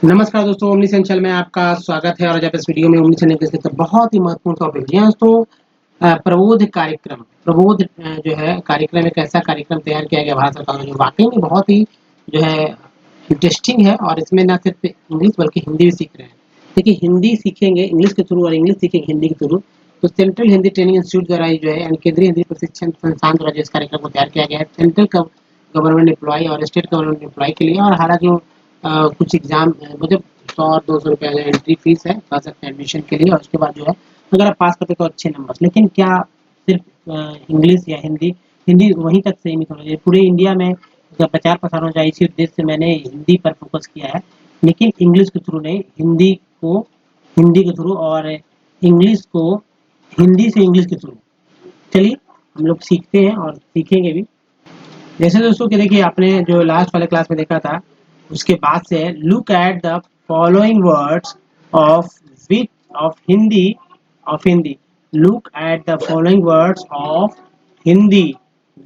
नमस्कार दोस्तों, omni sensual में आपका स्वागत है। और जब इस वीडियो में ओमनी चैनल के बहुत ही महत्वपूर्ण टॉपिक जी हाँ दोस्तों, प्रबोध कार्यक्रम। प्रबोध जो है कार्यक्रम, एक ऐसा कार्यक्रम तैयार किया गया भारत सरकार द्वारा जो वाकई में बहुत ही जो है इंटरेस्टिंग है। और इसमें न सिर्फ इंग्लिश बल्कि हिंदी भी सीख रहे हैं। देखिए, हिंदी सीखेंगे इंग्लिश के थ्रू और इंग्लिश सीखेंगे हिंदी के थ्रू। तो सेंट्रल हिंदी ट्रेनिंग इंस्टीट्यूट द्वारा ये जो है यानी केंद्रीय हिंदी प्रशिक्षण संस्थान द्वारा जो इस कार्यक्रम को तैयार किया गया है, सेंट्रल गवर्नमेंट एम्प्लॉय और स्टेट गवर्नमेंट एम्प्लॉय के लिए। और हालांकि कुछ एग्जाम मतलब 100-200 रुपये एंट्री फीस है, कर सकते हैं एडमिशन के लिए। और उसके बाद जो है अगर आप पास करते तो अच्छे नंबर। लेकिन क्या सिर्फ इंग्लिश या हिंदी हिंदी वहीं तक सीमित होना चाहिए? पूरे इंडिया में जब प्रचार प्रसार हो जाए, इसी उद्देश्य से मैंने हिंदी पर फोकस किया है। लेकिन इंग्लिश के थ्रू नहीं, को हिंदी के थ्रू और इंग्लिश को हिंदी से इंग्लिश के थ्रू। चलिए हम लोग सीखते हैं और सीखेंगे भी। जैसे दोस्तों कि देखिए, आपने जो लास्ट वाले क्लास में देखा था उसके बाद से look at the following words of which of Hindi look at the following words of Hindi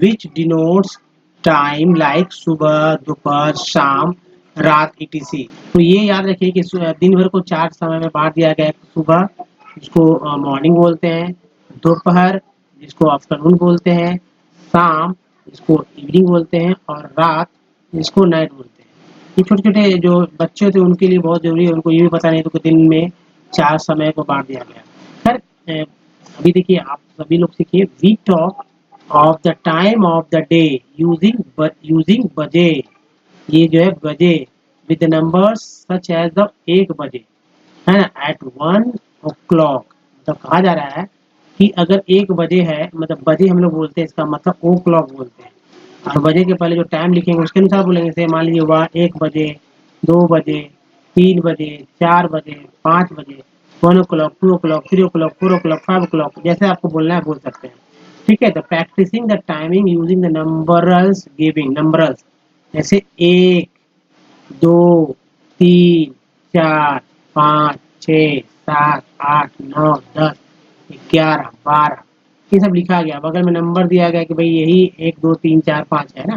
which denotes time like सुबह, दोपहर, शाम, रात, etc। तो ये याद रखिए कि दिन भर को 4 समय में बांट दिया गया है। सुबह जिसको मॉर्निंग बोलते हैं, दोपहर जिसको आफ्टरनून बोलते हैं, शाम जिसको इवनिंग बोलते हैं, और रात जिसको नाइट बोलते हैं। ये छोटे छोटे जो बच्चे होते हैं उनके लिए बहुत जरूरी है, उनको ये भी पता नहीं तो कि दिन में 4 समय को बांट दिया गया। खैर, अभी देखिए आप सभी लोग सीखिए। We talk of the time of the day using बजे। ये जो है बजे with numbers such as the 1 बजे है ना, एट 1 o'clock। तो कहा जा रहा है कि अगर 1 बजे है, मतलब बजे हम लोग बोलते हैं, इसका मतलब ओ क्लॉक बोलते हैं। और बजे के पहले जो टाइम लिखेंगे उसके अनुसार बोलेंगे। जैसे मान लीजिए वह 1 बजे, 2 बजे, 3 बजे, 4 बजे, 5 बजे, 1 o'clock, 2 o'clock, 3 o'clock, 4 o'clock, 5 o'clock, जैसे आपको बोलना है बोल सकते हैं। ठीक है, तो practicing the timing using the numerals giving numerals. जैसे 1, 2, 3, 4, 5, 6, 7, 8, 9, 10, 11, 12 ये सब लिखा गया। बगल में नंबर दिया गया कि भाई यही 1, 2, 3, 4, 5 है ना।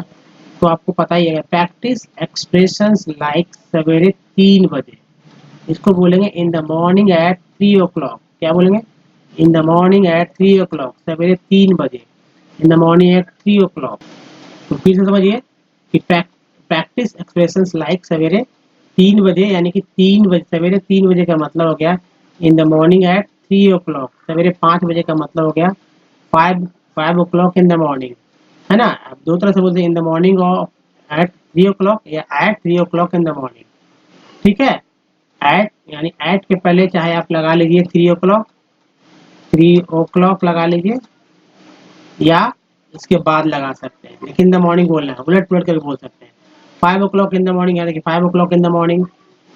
तो आपको पता ही है। प्रैक्टिस एक्सप्रेशंस लाइक सवेरे 3 बजे, इसको बोलेंगे इन द मॉर्निंग एट 3 o'clock। क्या बोलेंगे? इन द मॉर्निंग एट 3 o'clock, सवेरे 3 बजे। In the morning at 3 o'clock। तो फिर से समझिए कि प्रैक्टिस एक्सप्रेशंस लाइक सवेरे 3 बजे, यानी कि 3 बजे, सवेरे 3 बजे का मतलब हो गया इन द मॉर्निंग एट 3 o'clock। सवेरे 5 बजे का मतलब हो गया five o'clock in the morning, है ना। अब दो तरह से बोलते हैं, in the morning of at 3 o'clock या eight 3 o'clock in the morning. ठीक है, एट यानी एट के पहले चाहे आप लगा लीजिए 3 o'clock, 3 o'clock लगा लीजिए, या इसके बाद लगा सकते हैं। लेकिन इन द मॉर्निंग बोलना है, उलट पुलट करके बोल सकते हैं। 5 o'clock इन द मॉर्निंग है, देखिए 5 o'clock in the morning,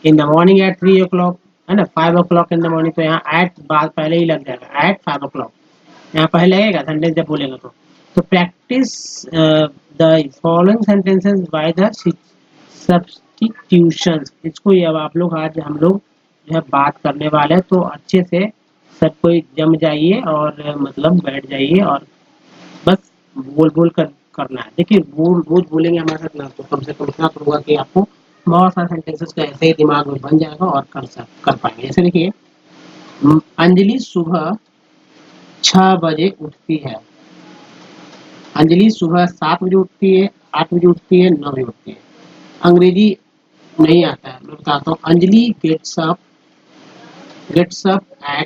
in the morning at 3 o'clock, है ना। 5 o'clock इन द मॉर्निंग, तो यहाँ एट बाद पहले ही लग जाएगा, एट 5 o'clock यहाँ पहले लगेगा सेंटेंस जब बोलेगा तो practice the following sentences by the substitutions. इसको ये अब आप लोग आज हम लोग जो है बात करने वाले हैं। तो अच्छे से सब कोई जम जाइए और मतलब बैठ जाइए और बस बोल बोल कर करना है। देखिए बोल रोज बोलेंगे हमारे साथ ना, तो कम से कम इतना तो होगा कि आपको बहुत सारे सेंटेंसेस का ऐसे ही दिमाग में बन जाएगा और कर पाएंगे। जैसे देखिए, अंजलि सुबह 6 बजे उठती है। अंजलि सुबह 7 बजे उठती है, 8 बजे उठती है, 9 बजे उठती है। अंग्रेजी नहीं आता है, मैं बताता हूँ। Anjali gets up at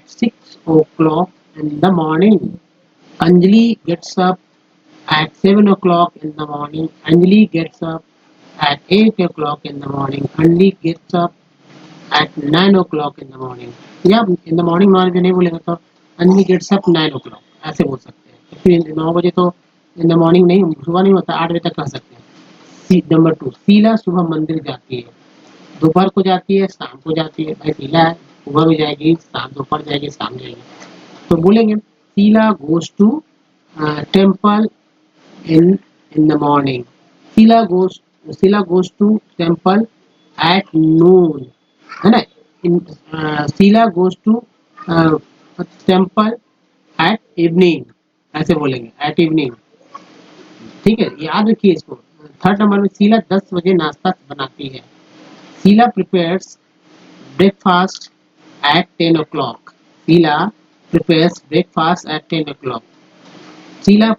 6 o'clock in the morning. Anjali gets up at 7 o'clock in the morning. Anjali gets up at 8 o'clock in the morning. Anjali gets up at 9 o'clock in the morning. या in the morning नॉर्मल नहीं बोलेगा तो Anjali gets up 9 o'clock ऐसे बोल सकते हैं। तो फिर 9 बजे तो in the morning नहीं, सुबह नहीं होता, 8 बजे तक कह सकते हैं। नंबर 2, शीला सुबह मंदिर जाती है। दोपहर को जाती है, शाम को जाती है। भाई शीला है, सुबह भी जाएगी, शाम दोपहर जाएगी, शाम जाएगी। तो बोलेंगे Sheela goes to temple in the morning. Sheila goes to temple at noon, है ना। Sheila goes to uh, temple at evening, ऐसे बोलेंगे at evening। ठीक है, याद रखिए इसको। थर्ड नंबर में शीला 10 बजे नाश्ता बनाती है। Sheila prepares breakfast at 10 o'clock. Sheila prepares breakfast at 10 o'clock. Sheila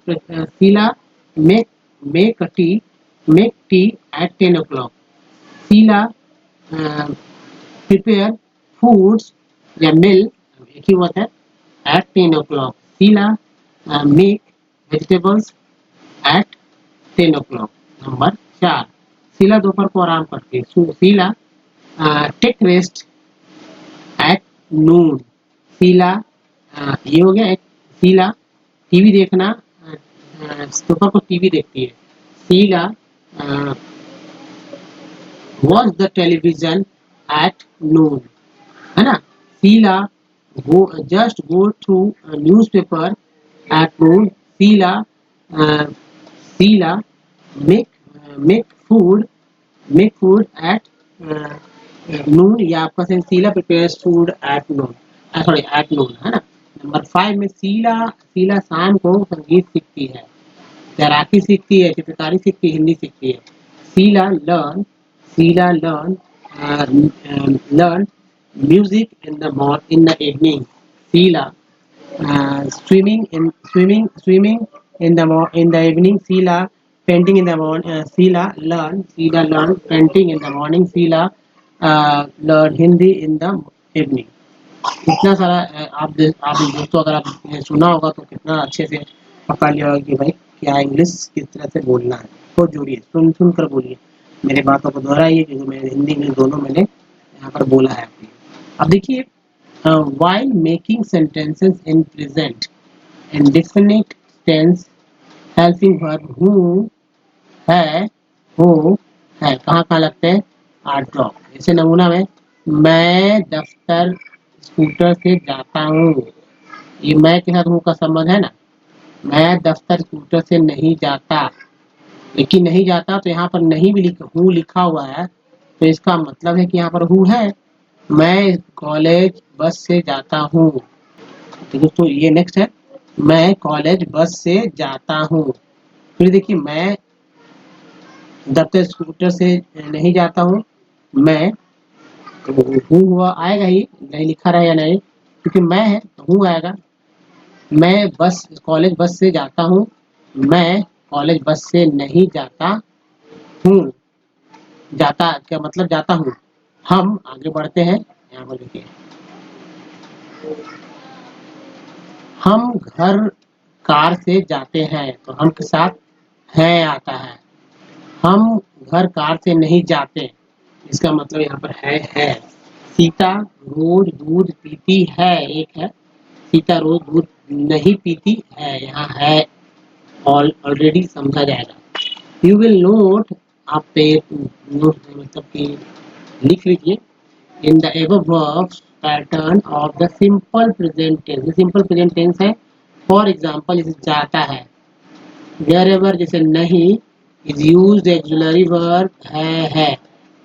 make make a tea at 10 o'clock. Sheila uh, prepare foods या meal एक ही बात है at 10 o'clock. Sheila make vegetables at 10 o'clock. Number 4. Sheela दोपहर को आराम करती है. Sheela take rest at noon. Sheela ये हो गया एक. शीला टीवी देखना दोपहर को टीवी देखती है. Sheela watch the television at noon, है ना. Sheela just go through newspaper at noon. Sheela make food at noon या आपका sense Sheela prepares food at noon, sorry at noon, है ना. नंबर 5 में शीला शाम को संगीत सीखती है, तैराकी सीखती है, चित्रकारी सीखती है, हिंदी सीखती है. Sheila learn music in the evening. Sheila swimming in the evening. Sheila painting in the morning. Sheila learn painting in the morning. Sheila learn Hindi in the evening. इतना सारा आप दोस्तों अगर आप सुना होगा तो कितना अच्छे से पकड़ लिया होगा कि भाई क्या इंग्लिश किस तरह से बोलना है. तो जोड़िए, सुन कर बोलिए, मेरे बातों को दोहराइए क्योंकि मैं हिंदी इंग्लिश दोनों मैंने यहाँ पर बोला है आपके. अब देखिए, while making sentences in present indefinite tense helping verb who है कहाँ लगते हैं, आर ड्रॉप. जैसे नमूना में मैं दफ्तर स्कूटर से जाता हूँ, ये मैं के साथ हूँ का संबंध है ना. मैं दफ्तर स्कूटर से नहीं जाता, लेकिन नहीं जाता तो यहाँ पर नहीं भी हूँ लिखा हुआ है, तो इसका मतलब है कि यहाँ पर हूँ है. मैं कॉलेज बस से जाता हूँ. तो दोस्तों ये नेक्स्ट है, मैं कॉलेज बस से जाता हूँ. फिर देखिए, मैं दफ्तर स्कूटर से नहीं जाता हूँ. मैं हूँ हुआ आएगा ही, नहीं लिखा रहा या नहीं, क्योंकि मैं है तो हूँ आएगा. मैं कॉलेज बस से जाता हूँ. मैं कॉलेज बस से नहीं जाता हूँ. जाता क्या मतलब, जाता हूँ. हम आगे बढ़ते हैं, यहाँ पर देखिए, हम घर कार से जाते हैं, तो हम के साथ है आता है. हम घर कार से नहीं जाते, इसका मतलब यहाँ पर है. सीता रोज दूध पीती है, एक है. सीता रोज दूध नहीं पीती है, यहाँ है ऑलरेडी समझा जाएगा. यू विल नोट, आप नोट मतलब कि लिख लीजिए, in the above verbs pattern of the simple present tense. Simple present tense है. फॉर एग्जाम्पल, जैसे जाता है, wherever जैसे नहीं is used auxiliary verb है,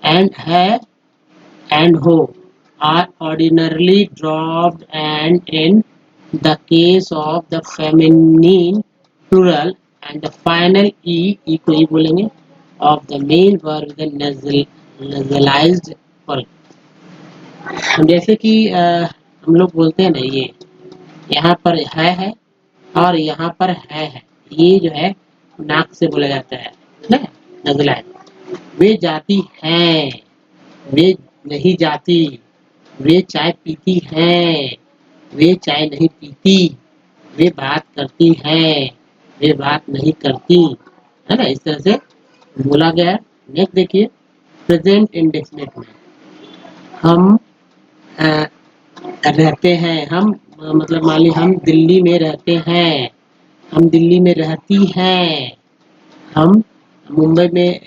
and हो are ordinarily dropped, and in the case of the feminine plural and the final e को ही बोलेंगे of the male verb the nasalized form. जैसे कि हम लोग बोलते हैं ना, ये यहाँ पर है और यहाँ पर है, ये जो है नाक से बोला जाता है ना, नजलाइज. वे जाती हैं, वे नहीं जाती. वे चाय पीती हैं, वे चाय नहीं पीती. वे बात करती हैं, वे बात नहीं करती, है ना. इस तरह से बोला गया है. नेक्स्ट देखिए, प्रेजेंट इंडेफिनिट में हम रहते हैं. हम मतलब मान ली हम दिल्ली में रहते हैं, हम दिल्ली में रहती हैं. हम मुंबई में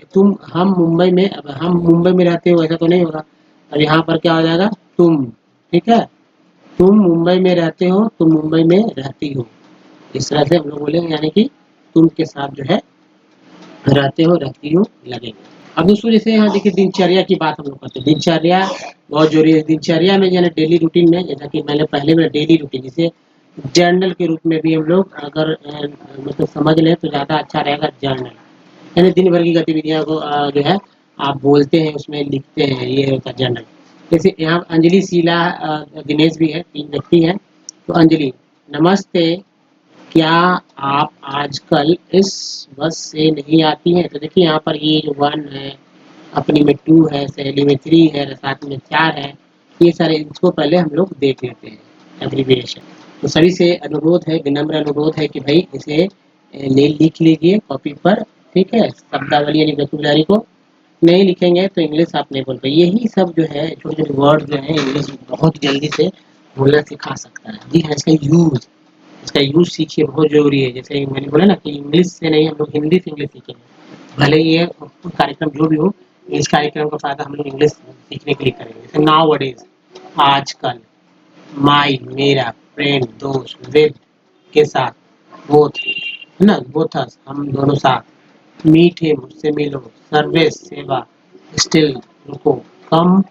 हम मुंबई में, अब हम मुंबई में रहते हो ऐसा तो नहीं होगा, और यहाँ पर क्या हो जाएगा, तुम. ठीक है, तुम मुंबई में रहते हो, तुम मुंबई में रहती हो. इस तरह से हम लोग बोलेंगे, यानी कि तुम के साथ जो है रहते हो रहती हो लगेगा. अब दोस्तों जैसे यहाँ देखिए, दिनचर्या की बात हम लोग करते हैं. दिनचर्या बहुत जरूरी है. दिनचर्या में यानी डेली रूटीन में, जैसा कि मैंने पहले में डेली रूटीन जिसे जर्नल के रूप में भी हम लोग अगर मतलब समझ लें तो ज़्यादा अच्छा रहेगा. जर्नल यानी दिन भर की गतिविधियों को जो है आप बोलते हैं, उसमें लिखते हैं, ये होता है जर्नल. जैसे यहाँ अंजलि, शीला, दिनेश भी है, 3 व्यक्ति हैं। तो अंजलि, नमस्ते, क्या आप आजकल इस बस से नहीं आती हैं? तो देखिए यहाँ पर ये जो 1 है, अपनी में 2 है, सहेली में 3 है, रसात में 4 है, ये सारे इसको पहले हम लोग देख लेते हैं एब्रीविएशन। तो सभी से अनुरोध है, विनम्र अनुरोध है कि भाई इसे ले लिख लीजिए कॉपी पर, ठीक है? शब्दावली यानी वोकैबुलरी को नहीं लिखेंगे तो इंग्लिश आप नहीं बोल पाए। यही सब जो है छोटे छोटे वर्ड जो है इंग्लिश बहुत जल्दी से बोलना सिखा सकता है। जी हाँ, इसका यूज सीखिए, बहुत जरूरी है। जैसे मैंने बोला ना कि इंग्लिश से नहीं, हम लोग हिंदी से इंग्लिश सीखेंगे, भले ही ये कार्यक्रम जो भी हो, इस कार्यक्रम का फायदा हम लोग इंग्लिश सीखने के लिए करेंगे। जैसे नाउ डेज, आजकल, माई मेरा, फ्रेंड दोस्त, विद के साथ, बोथ है ना, बोथ अस हम दोनों साथ, मीट हिम उससे मिलो, सर्विस सेवा, स्टिल रुको, कम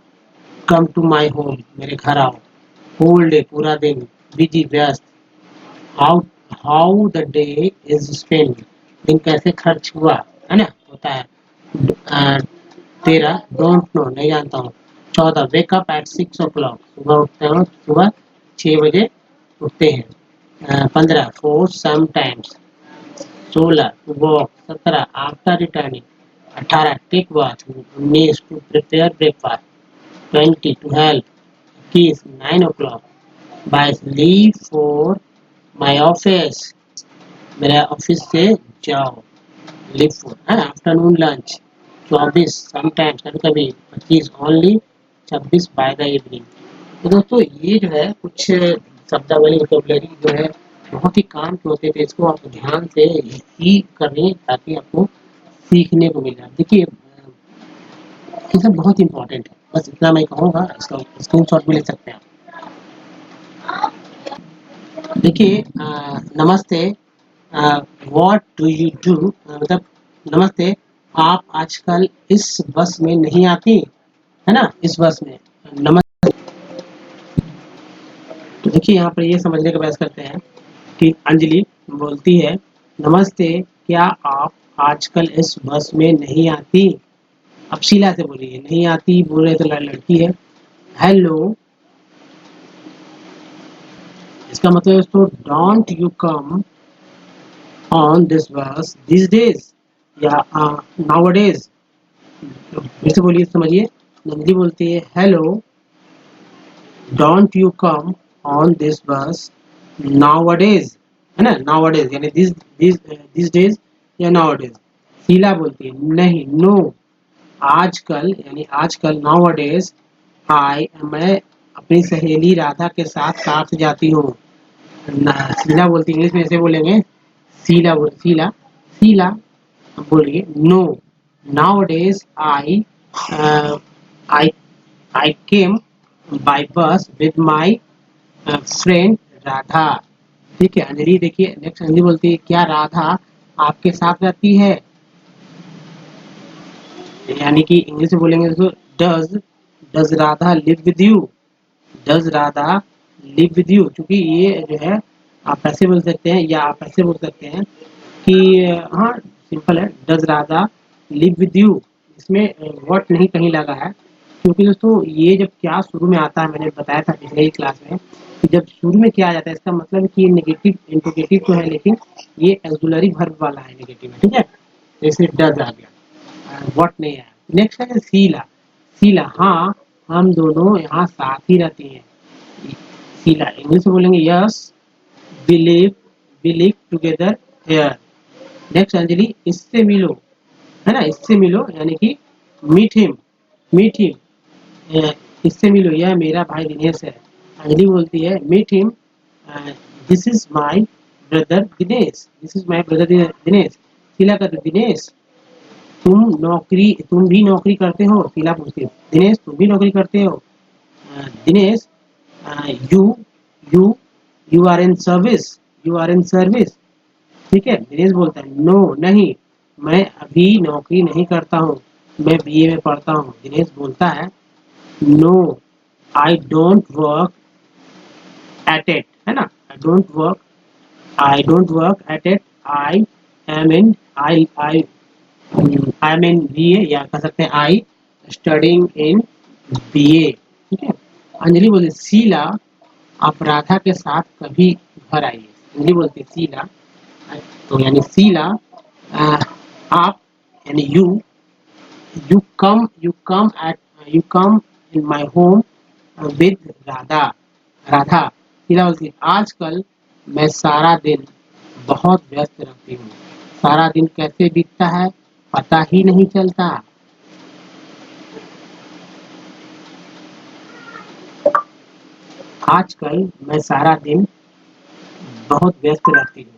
कम टू माई होम मेरे घर आओ, होल डे पूरा दिन, बिजी व्यस्त, how how the day is spend दिन कैसे खर्च हुआ, है ना, होता है। 13 डोंट नो नहीं जानता हूँ। 14 वेक अप एट 6 o'clock सुबह उठते हो, सुबह 6 बजे उठते हैं। 15 for sometimes. 16 walk. 17 after returning. 18 take bath. 19 to prepare breakfast. 20 to help. 21 9 o'clock। 22 leave for my office मेरे ऑफिस से जाओ, लीव फॉर है आफ्टरनून लंच। 24 समटाइम्स कभी कभी। 25 ओनली। 26 by the evening. तो दोस्तों ये जो है कुछ शब्दावली वोकैबुलरी जो है बहुत ही काम के होते थे, इसको आप ध्यान से ही करें ताकि आपको सीखने को मिल जाए। देखिए ये सब बहुत इंपॉर्टेंट है, बस इतना मैं कहूँगा, इसका स्क्रीन शॉट भी ले सकते हैं आप। देखिए नमस्ते, व्हाट डू यू डू, मतलब नमस्ते, आप आजकल इस बस में नहीं आती, है ना, इस बस में। नमस्ते, तो देखिए यहाँ पर ये समझने का प्रयास करते हैं कि अंजलि बोलती है, नमस्ते, क्या आप आजकल इस बस में नहीं आती? अब शीला से बोलिए, नहीं आती बोल रहे तो लड़की है। हेलो, इसका मतलब है तो don't you come on this बस दिस डेज, या नाउ-अ-डेज। फिर से बोलिए, समझिए। नंदी बोलती है, hello, don't you come on this बस नाउ-अ-डेज, है ना, नाउ-अ-डेज यानी दिस डेज या नाउ-अ-डेज। शीला बोलती है, नहीं, नो, आजकल यानी आजकल, नाउ-अ-डेज मैं अपनी सहेली राधा के साथ कार से जाती हूँ। शीला बोलती है, इंग्लिश में ऐसे बोलेंगे, शीला शीला बोलिए, no, nowadays I I came by bus with my friend Radha. ठीक है अंजलि, देखिए नेक्स्ट अंजलि बोलती है, क्या राधा आपके साथ रहती है? यानी कि इंग्लिश में बोलेंगे तो does does Radha live with you, does Radha live with you, क्योंकि ये जो है आप ऐसे बोल सकते हैं या आप ऐसे बोल सकते हैं कि हाँ सिंपल है, does Radha live with you, इसमें व्हाट नहीं कहीं लगा है। क्योंकि दोस्तों ये जब क्या शुरू में आता है, मैंने बताया था पिछले ही क्लास में कि जब शुरू में क्या आ जाता है इसका मतलब कि ये नेगेटिव इंट्रोगेटिव तो है, लेकिन ये एक्सुलरी वर्ब वाला है नेगेटिव में, ठीक है। जैसे डज आ गया, व्हाट नहीं आया। नेक्स्ट है शीला, शीला, हाँ हम दोनों यहाँ साथ ही रहती हैं। शीला इंग्लिश में बोलेंगे, yes we live together here. Next Anjali, इससे मिलो, है ना, इससे मिलो यानी कि मीट हिम, मीट हिम, इससे मिलो, यह मेरा भाई दिनेश है। अंजलि बोलती है, meet him, this is my brother Dinesh, this is my brother Dinesh. Sheela कहते, दिनेश तुम भी नौकरी करते हो? शीला पूछती है, दिनेश तुम भी नौकरी करते हो? Dinesh, you you you are in service, you are in service. ठीक है, दिनेश बोलता है, नो नहीं, मैं अभी नौकरी नहीं करता हूँ, मैं बीए में पढ़ता हूँ। दिनेश बोलता है, no I don't work at it, है ना, I don't work at it, I am in I am in BA, या कह सकते हैं आई स्टडिंग इन बीए। ठीक है। अंजलि बोलती शीला आप राधा के साथ कभी घर आइए। अंजलि बोलती शीला, तो यानी शीला आप यानी you come in my home with Radha. Radha Sheila बोलती आजकल मैं सारा दिन बहुत व्यस्त रहती हूँ, सारा दिन कैसे बीतता है पता ही नहीं चलता। आजकल मैं सारा दिन बहुत व्यस्त रहती हूँ,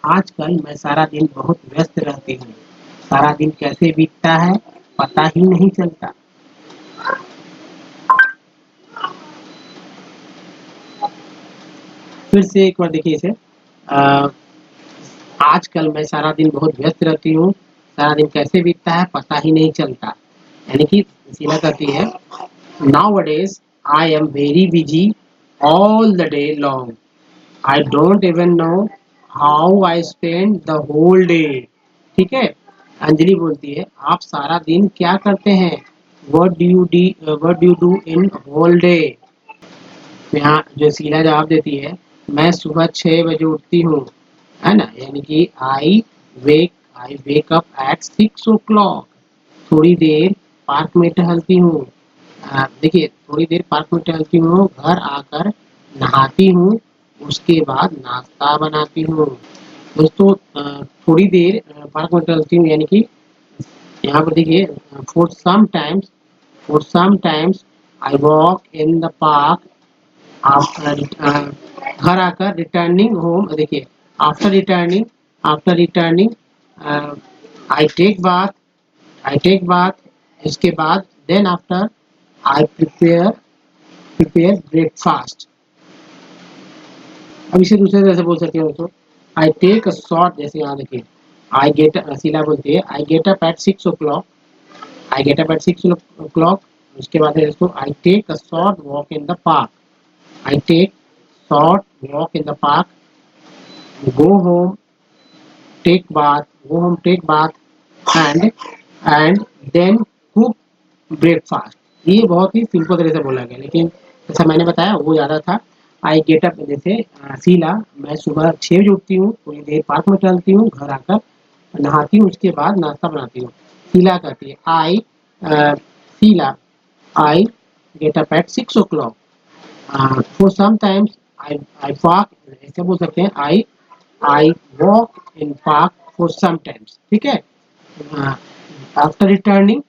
आजकल मैं सारा दिन बहुत व्यस्त रहती हूँ, सारा दिन कैसे बीतता है पता ही नहीं चलता। फिर से एक बार देखिए इसे, आजकल मैं सारा दिन बहुत व्यस्त रहती हूँ, सारा दिन कैसे बीतता है पता ही नहीं चलता। यानी कि शीला कहती है nowadays I am very busy all the day long, I don't even know how I spend the whole day। ठीक है। अंजलि बोलती है आप सारा दिन क्या करते हैं, what do you do in whole day। यहाँ जो शीला जवाब देती है मैं सुबह 6 बजे उठती हूँ, है ना, यानी कि आई वेक अप एट 6 o'clock। थोड़ी देर पार्क में टहलती हूँ, देखिए थोड़ी देर पार्क में टहलती हूँ, घर आकर नहाती हूँ, उसके बाद नाश्ता बनाती हूँ। दोस्तों थोड़ी देर पार्क में टहलती हूँ यानी कि यहाँ पर देखिए for some times I walk in the park after, घर आकर रिटर्निंग होम, देखिए after returning I take bath, इसके बाद then after I prepare breakfast. अब इसे दूसरे तरह से बोल सकते हो दोस्तों, आई टेक अ शॉर्ट, जैसे यहाँ देखिए आई गेट, शीला बोलती है I get up at 6 o'clock, I get up at 6 o'clock। उसके बाद है दोस्तों I take a short walk in the park, I take short walk in the park, go home, take bath and then cook breakfast। ये बहुत ही simple तरह से बोला गया, लेकिन जैसा मैंने बताया वो ज़्यादा था। आई गेट अप, जैसे शीला मैं सुबह 6 बजे उठती हूँ, थोड़ी देर पार्क में टहलती हूँ, घर आकर नहाती हूँ, उसके बाद नाश्ता बनाती हूँ। शीला कहती है Sheela I get up at 6 o'clock, for some times I walk, ऐसे बोल सकते हैं I walk in park for some times. ठीक है। After returning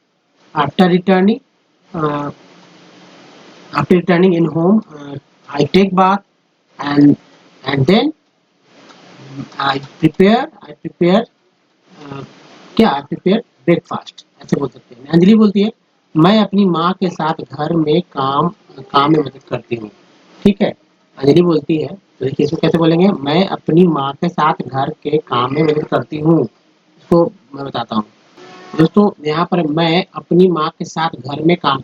after returning after returning in home I take bath and then I prepare क्या I prepare breakfast, ऐसे बोल सकते हैं। अंजलि बोलती है मैं अपनी माँ के साथ घर में काम में मदद करती हूँ। ठीक है। अंजलि बोलती है, तो देखिए इसको कैसे बोलेंगे, मैं अपनी माँ के साथ घर के काम में मदद करती हूँ। इसको मैं बताता हूँ दोस्तों, यहाँ पर मैं अपनी माँ के साथ घर में काम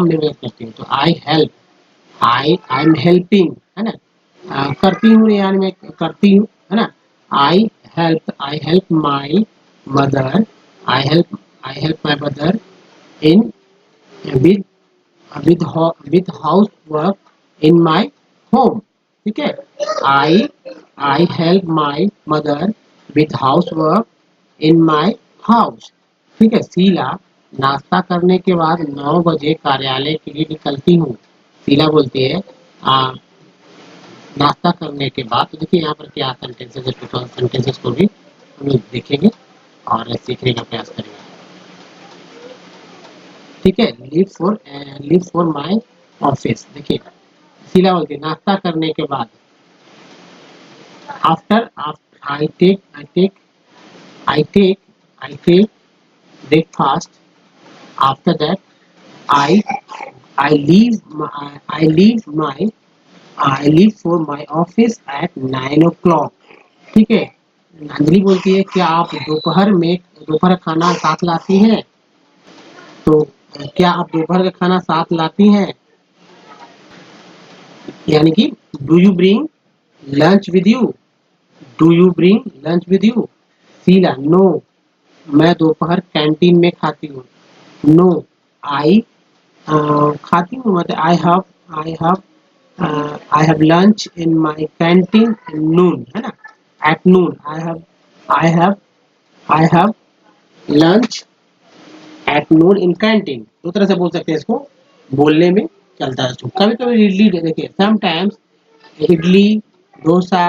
में मदद करती हूँ, तो आई एम हेल्पिंग, है ना, करती हूँ यानी मैं करती हूँ, है ना। I help my mother, I help my mother in with with house work in my home. ठीक है। I I help my mother with house work in my house. ठीक है। शीला नाश्ता करने के बाद 9 बजे कार्यालय के लिए निकलती हूँ। शीला बोलती है नाश्ता करने के बाद, तो देखिए यहाँ पर क्या सेंटेंसेस है, सेंटेंसेस को भी हम लोग देखेंगे और सीखने का प्रयास करेंगे। ठीक है। लीव फॉर माई ऑफिस, देखिए शीला बोलती है नाश्ता करने के बाद, after I take breakfast, after that I I leave for my office at 9 o'clock। ठीक है। अंजलि बोलती है क्या आप दोपहर खाना साथ लाती हैं, तो क्या आप दोपहर का खाना साथ लाती हैं, यानी कि do you bring lunch with you, do you bring lunch with you. Sheela no, मैं दोपहर कैंटीन में खाती हूँ। नो आई खाती हूँ मतलब I have lunch in my canteen in noon है ना at noon I have I have lunch at noon in canteen दो तरह से बोल सकते हैं इसको बोलने में चलता है कभी कभी इडली देखिए sometimes idli dosa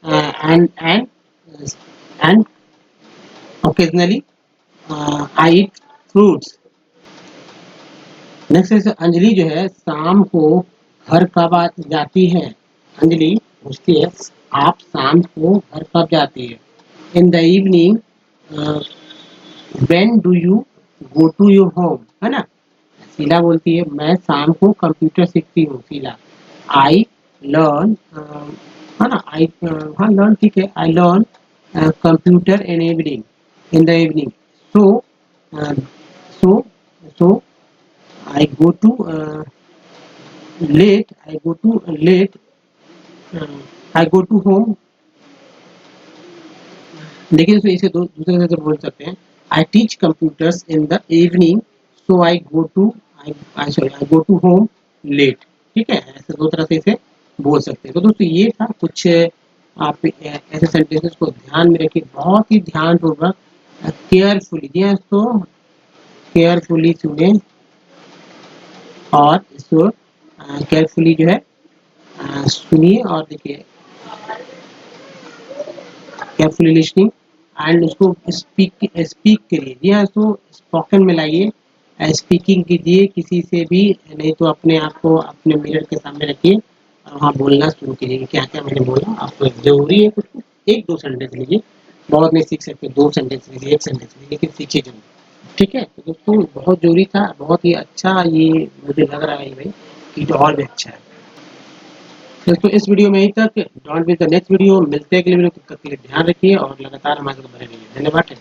and and occasionally I eat fruits next है अंजलि जो है शाम को घर कब जाती है अंजलि पूछती है आप शाम को घर कब जाती है in the evening when do you go to your home है ना शीला बोलती है मैं शाम को कंप्यूटर सीखती हूँ शीला आई लर्न है ना आई हाँ लर्न ठीक है I learn computer in evening in the evening so so so I go to late. I go to late. Uh, I go to home. देखिए दोस्तों इसे दूसरे तरह से बोल सकते हैं I teach computers in the evening so I go to I go to home late ठीक है ऐसे दो तरह से इसे बोल सकते हैं तो दोस्तों ये था कुछ आप ऐसे सेंटेंसेस को ध्यान में रखिए बहुत ही ध्यानपूर्वक केयरफुली जी हाँ तो केयरफुली सुने और इसको केयरफुली जो है सुनिए और देखिए केयरफुली लिसनिंग एंड उसको स्पीक करिए जी हाँ तो स्पोकन में लाइए स्पीकिंग कीजिए किसी से भी नहीं तो अपने आप को अपने मिरर के सामने रखिए और वहाँ बोलना शुरू कीजिए कि क्या क्या मैंने बोला आपको जरूरी है कुछ एक दो सेंटेंस लीजिए बहुत नहीं सीख सकते दो सेंटेंस लीजिए एक सेंटेंस लीजिए लेकिन सीखिए जरूर ठीक है तो दोस्तों बहुत जरूरी था बहुत ही अच्छा ये मुझे लग रहा है भाई कि जो और भी अच्छा है दोस्तों इस वीडियो में यहीं तक don't miss the next video मिलते हैं अगले वीडियो तब तक के लिए ध्यान रखिए और लगातार हमारे साथ बने रहिए धन्यवाद।